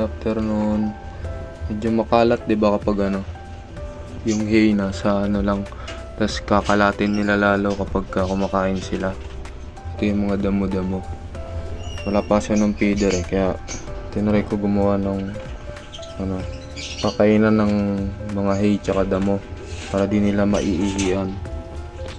afternoon. Medyo makalat, 'di ba, kapag yung hay nasa lang. Tapos kakalatin nila lalo kapag kumakain sila. Ito yung mga damo-damo. Wala pa siya ng feeder kaya tinry ko gumawa ng pakainan ng mga hay tsaka damo para di nila maiihian.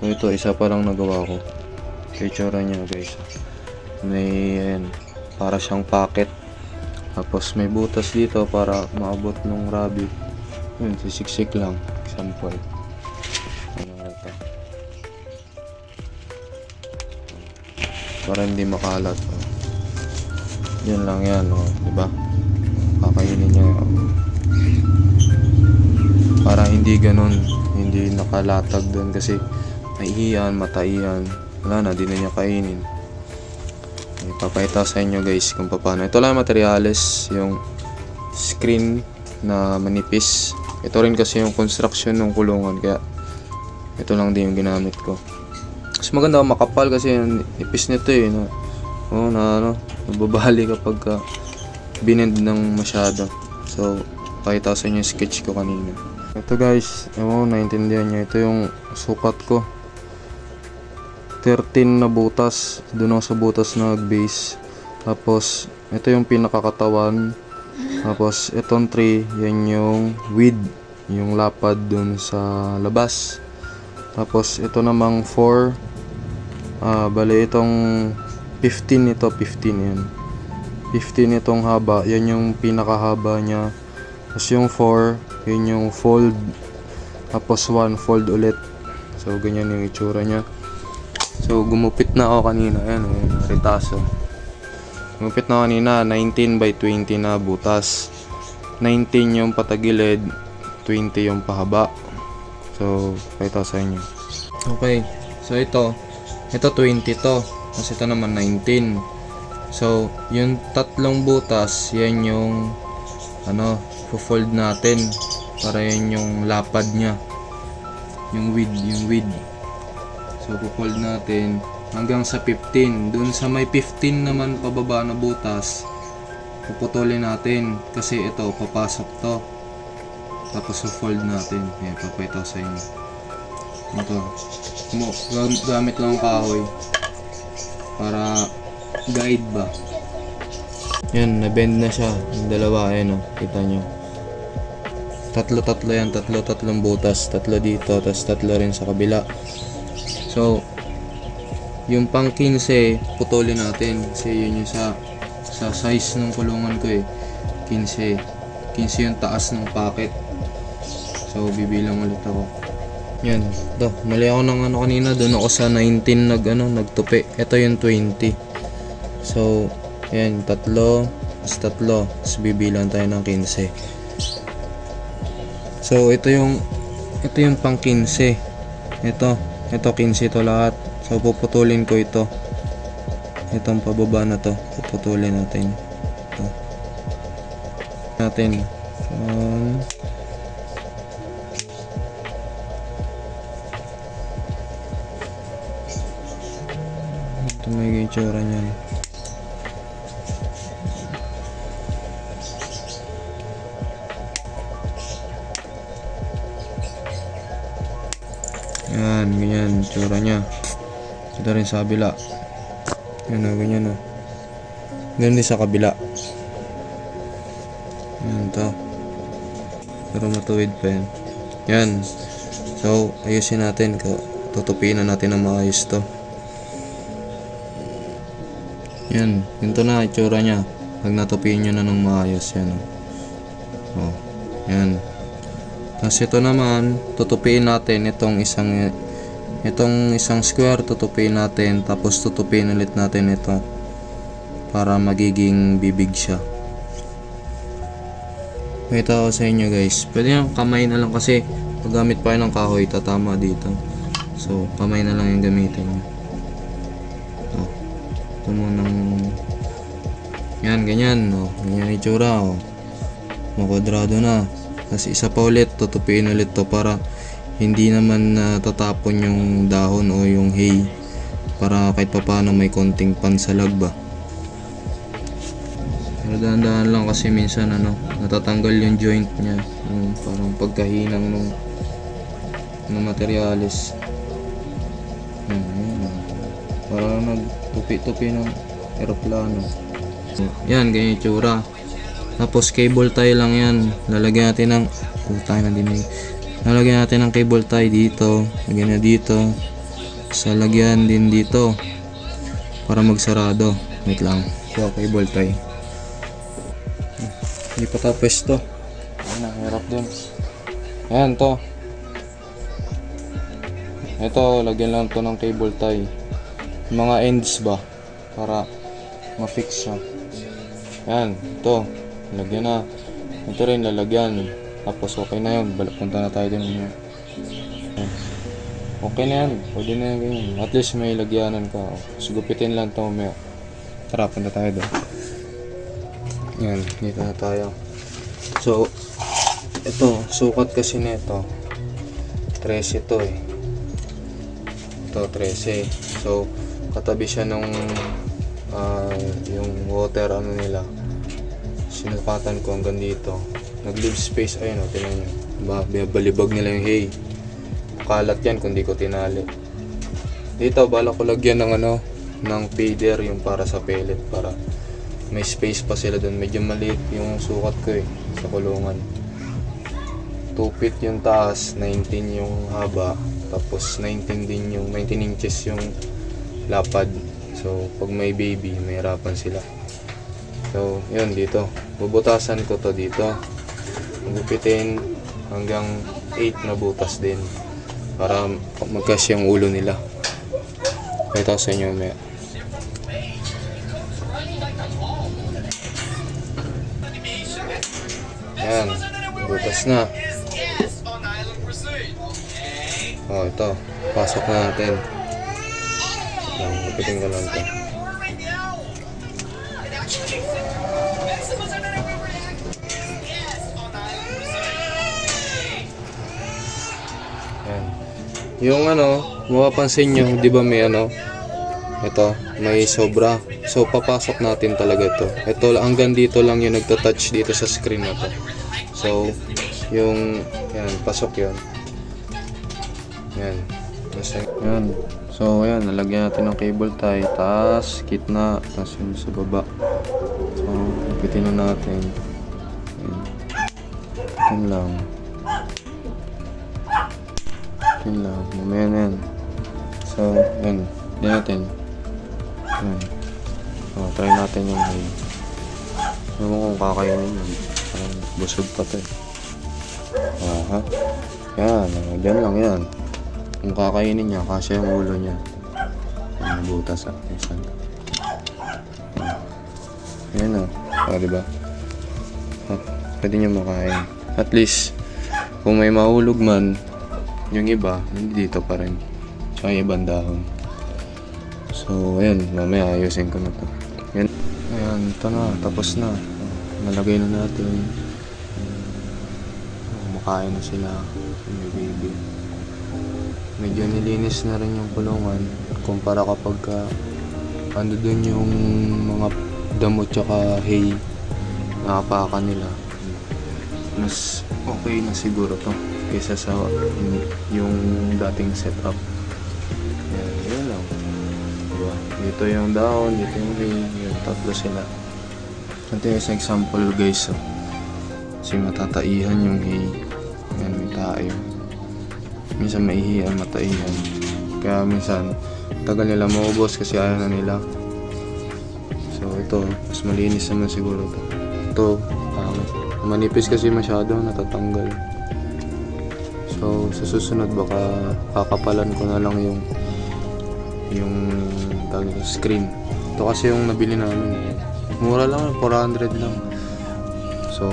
So ito, isa pa lang nagawa ko. Itsura niya, guys. May para siyang packet. Tapos may butas dito para maabot ng rabbit. Yun, sisiksik lang. Example. Ito. Para hindi makalat. Yan lang yan, diba? Kakainin niya. Para hindi ganun, hindi nakalatag doon kasi maihiyan, mataihan. Wala na, di na niya kainin. Ipapakita sa inyo, guys, kung paano. Ito lang materyales, yung screen na manipis. Ito rin kasi yung construction ng kulungan, kaya ito lang din yung ginamit ko. Mas maganda makapal kasi yung nipis nito nababali kapag binend ng masyado. So pakita sa inyo yung sketch ko kanina. Ito, guys, naintindihan nyo, ito yung sukat ko. 13 na butas, doon ako sa butas na base. Tapos ito yung pinakakatawan. Tapos itong 3, yan yung width, yung lapad dun sa labas. Tapos ito namang 4, bali itong 15, ito 15 yan. 15 itong haba, yan yung pinakahaba niya. Tapos yung 4, yun yung fold. Tapos 1 fold ulit. So ganyan yung itsura niya. So gumupit na ako kanina, ayan, ritaso. Gumupit na ako kanina, 19 by 20 na butas. 19 yung patagilid, 20 yung pahaba. So pakita sa inyo. Okay, so ito 20 to. Tapos ito naman 19. So yung tatlong butas, yan yung fold natin para yan yung lapad nya, yung width. So fold natin hanggang sa 15. Dun sa may 15 naman pababa na butas, puputulin natin kasi ito papasok to. Tapos fold natin. Ayan, papakita sa inyo. Ito, gamit lang ang kahoy para guide ba. Yan, na-bend na siya. Yung dalawa, ayan, kita nyo. Tatlo yan, tatlong butas. Tatlo dito, tapos tatlo rin sa kabila. So yung pang 15 putulin natin kasi yun yung sa size ng kulungan ko 15 yung taas ng packet. So bibilang ulit ako. Yan, mali ako ng kanina, doon ako sa 19 nagtupi. Ito yung 20. So yan, tatlo, tapos bibilang tayo ng 15. So ito yung pang 15. Ito 15 to lahat. So puputulin ko ito. Itong pababa na to, puputulin natin. Ito. Ito may itsura niyan. Yan, ganyan tsura nya. Ito rin sa kabila. Yan ganyan Ganyan din sa kabila. Yan to. Pero matuwid pa yan. Yan. So ayusin natin. Tutupiin na natin ng maayos to. Yan. Ganito na itsura nya. Pag natupiin nyo na ng maayos. Yan. Yan. Kasi ito naman, tutupiin natin itong isang square, tutupiin natin, tapos tutupiin ulit natin ito para magiging bibig siya. Pakita ko sa inyo, guys. Pwede yung kamay na lang kasi pag gamit pa ng kahoy, tatama dito. So kamay na lang yung gamitin nyo. Ito munang yan, ganyan. Ganyan itsura. Makwadrado na. Kasi isa pa ulit, tutupiin ulit to para hindi naman tatapon yung dahon o yung hay, para kahit papaano may konting pansalag ba. Pero dahan-dahan lang kasi minsan natatanggal yung joint niya, yung parang pagkahinang ng materyales. Parang nagtupi-tupi ng eroplano. Yan, ganyan yung tsura. Tapos cable tie lang yan. Lalagyan natin ng lalagyan natin ng cable tie dito. Lagyan na dito. Sa lagyan din dito para magsarado. Wait lang. So, cable tie. Hindi pa tapos to. Hirap din. Ayan to. Ito, lagyan lang to ng cable tie. Mga ends ba? Para ma-fix siya. Ayan, ito. Lagyan na. Ito rin lalagyan. Tapos okay na yun. Punta na tayo din. Okay na yan. Pwede na yan ganyan. At least may lagyanan ka. So, gupitin lang ito mamaya. Tara, punta tayo doon. Yan, dito na tayo. So, ito, sukat kasi nito 13 ito eh. Ito, 13. So, katabi siya nung yung water nila. Sinukatan ko hanggang dito. Nag-leave space, ayun o, tinan nyo. Balibag nila yung hay. Kalat yan kung di ko tinali. Dito, bala ko lagyan ng ng feeder, yung para sa pellet, para may space pa sila doon. Medyo maliit yung sukat ko eh, sa kulungan. 2 feet yung taas, 19 yung haba, tapos 19 inches yung lapad. So, pag may baby, may harapan sila. So, yun dito. Bubutasan ko to dito. Gupitin hanggang 8 na butas din para magkasya yung ulo nila. Ito sa inyo may. Ayan, butas na. Oh, ito. Pasok na natin. Gupitin ko lang ito. Ayan. Yung mapapansin nyo, di ba may ito, may sobra. So, papasok natin talaga ito. Ito, hanggang dito lang yung nagtatouch dito sa screen na to. So, yan, pasok yun. Yan. Yan. So, ayan, nalagyan natin ng cable tie. Taas, gitna, taas yun sa baba. So, ipitin na natin. Ayan. Yan lang. Yan lang. Mamaya na yan. So, yan. Yan natin. Yan. So, try natin yung hay. Alam mo kung kakainin yun. Parang busog pa to eh. Aha. Yan. Yan lang yan. Kung kakainin niya, kasi yung ulo niya. Yan, butas ah. Yan o. Diba? Pwede niya makain. At least, kung may mahulog man, yung iba, hindi dito pa rin. Tsaka yung ibang dahon. So, ayan. Mamaya ayusin ko na to. Yan. Ayan, ito na. Tapos na. Nalagay na natin. Makain na sila. May baby. Medyo nilinis na rin yung kulungan. Kumpara kapag dun yung mga damo tsaka hay nakapakan nila. Mas okay na siguro to kaysa sa yung dating setup. Yan lang. Diba? Dito yung dahon, dito yung hay. Yung tatlo sila. Ito yung example guys. Kasi matataihan yung hay. Yan, may tayo. Minsan maihiyan, mataihan. Kaya minsan tagal nila maubos kasi ayaw na nila. So ito, mas malinis naman siguro to. Ito, manipis kasi masyado, natatanggal. So sa susunod baka kakapalan ko na lang yung screen. Ito kasi yung nabili namin. Mura lang, 400 lang. So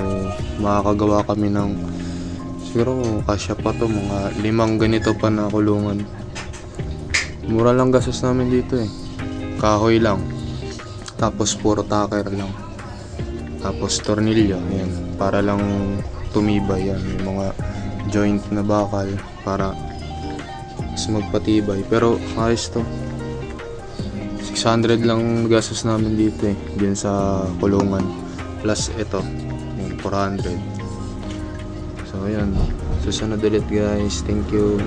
makakagawa kami ng siguro kasya pa to, mga 5 ganito pa na kulungan. Mura lang gastos namin dito eh. Kahoy lang. Tapos puro tacker lang. Tapos tornilyo, ayan, para lang tumibay yan. Yung mga joint na bakal para mas magpatibay. Pero ayos to. 600 lang gastos namin dito eh, diyan sa kulungan. plus ito yung 400. So ayun, susunod ulit guys, thank you.